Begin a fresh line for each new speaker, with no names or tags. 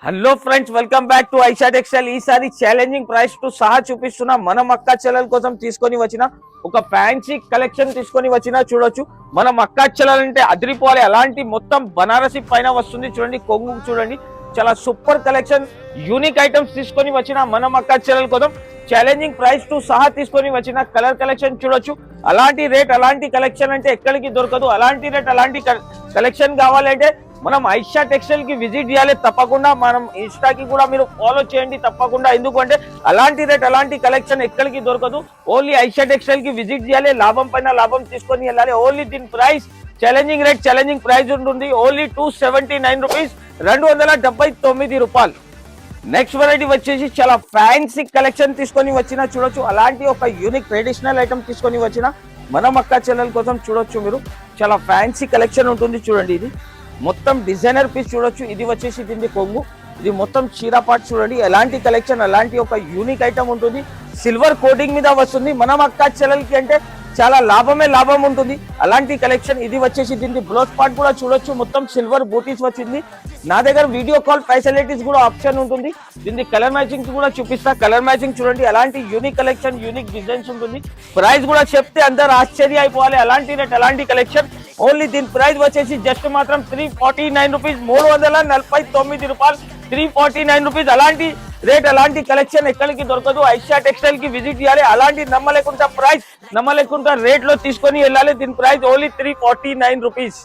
Hello friends, welcome back to Aisha textile. ఈసారి challenging price to సహా చూపిస్తున్నా. మనం అక్క చెల్లెల కోసం తీసుకొని వచ్చిన ఒక ఫ్యాన్సీ కలెక్షన్ తీసుకొని వచ్చిన చూడొచ్చు. మనం అక్క చెల్లెలంటే అదిరిపోవాలి. అలాంటి మొత్తం బనారసి పైన వస్తుంది చూడండి. కొంగు చూడండి, చాలా సూపర్ కలెక్షన్, యూనిక్ ఐటమ్స్ తీసుకొని వచ్చిన మనం అక్క చెల్లెల కోసం ఛాలెంజింగ్ ప్రైస్ టు సహా తీసుకొని వచ్చిన కలర్ కలెక్షన్ చూడొచ్చు. అలాంటి రేట్ అలాంటి కలెక్షన్ అంటే ఎక్కడికి దొరకదు. అలాంటి రేట్ అలాంటి కలెక్షన్ కావాలంటే మనం ఐషా టెక్స్టైల్ కి విజిట్ చేయాలి తప్పకుండా. మనం ఇన్స్టాకి కూడా మీరు ఫాలో చేయండి తప్పకుండా. ఎందుకంటే అలాంటి రేట్ అలాంటి కలెక్షన్ ఎక్కడికి దొరకదు. ఓన్లీ ఐషా టెక్స్టైల్ కి విజిట్ చేయాలి, లాభం పైన లాభం తీసుకొని వెళ్ళాలి. ఓన్లీ దీని price challenging rate, challenging price ఉంటుంది. ఓన్లీ 279 రూపీస్, 279 రూపాయలు. నెక్స్ట్ వెరైటీ వచ్చేసి చాలా ఫ్యాన్సీ కలెక్షన్ తీసుకొని వచ్చిన చూడొచ్చు. అలాంటి ఒక యూనిక్ ట్రెడిషనల్ ఐటమ్ తీసుకొని వచ్చిన మనం అక్క చెల్లెల కోసం చూడొచ్చు. మీరు చాలా ఫ్యాన్సీ కలెక్షన్ ఉంటుంది చూడండి. ఇది మొత్తం డిజైనర్ పీస్ చూడొచ్చు. ఇది వచ్చేసి దీన్ని కొంగు, ఇది మొత్తం చీరా పార్ట్ చూడండి. ఎలాంటి కలెక్షన్, అలాంటి ఒక యూనిక్ ఐటమ్ ఉంటుంది. సిల్వర్ కోటింగ్ మీద వస్తుంది. మనం అక్క చెల్లెలకి అంటే చాలా లాభమే లాభం ఉంటుంది. అలాంటి కలెక్షన్. ఇది వచ్చేసి దీనికి బ్లౌజ్ పార్ట్ కూడా చూడొచ్చు. మొత్తం సిల్వర్ బూటీస్ వచ్చింది. నా దగ్గర వీడియో కాల్ ఫెసిలిటీస్ కూడా ఆప్షన్ ఉంటుంది. దీనికి కలర్ మ్యాచింగ్ కూడా చూపిస్తా. కలర్ మ్యాచింగ్ చూడండి. అలాంటి యూనిక్ కలెక్షన్, యూనిక్ డిజైన్స్ ఉంటుంది. ప్రైస్ కూడా చెప్తే అందరు ఆశ్చర్య అయిపోవాలి. అలాంటి రేట్ అలాంటి కలెక్షన్. ఓన్లీ దీని ప్రైస్ వచ్చేసి జస్ట్ మాత్రం 349 రూపీస్, 349 రూపాయలు, 349 రూపీస్. అలాంటి రేట్ అలాంటి కలెక్షన్ ఎక్కడికి దొరకదు. ఐషా టెక్స్టైల్ కి విజిట్ చేయాలి. అలాంటి నమ్మలేకుండా ప్రైస్, నమ్మలేకుండా రేట్ లో తీసుకొని వెళ్ళాలి. దీని ప్రైస్ ఓన్లీ 349 రూపీస్.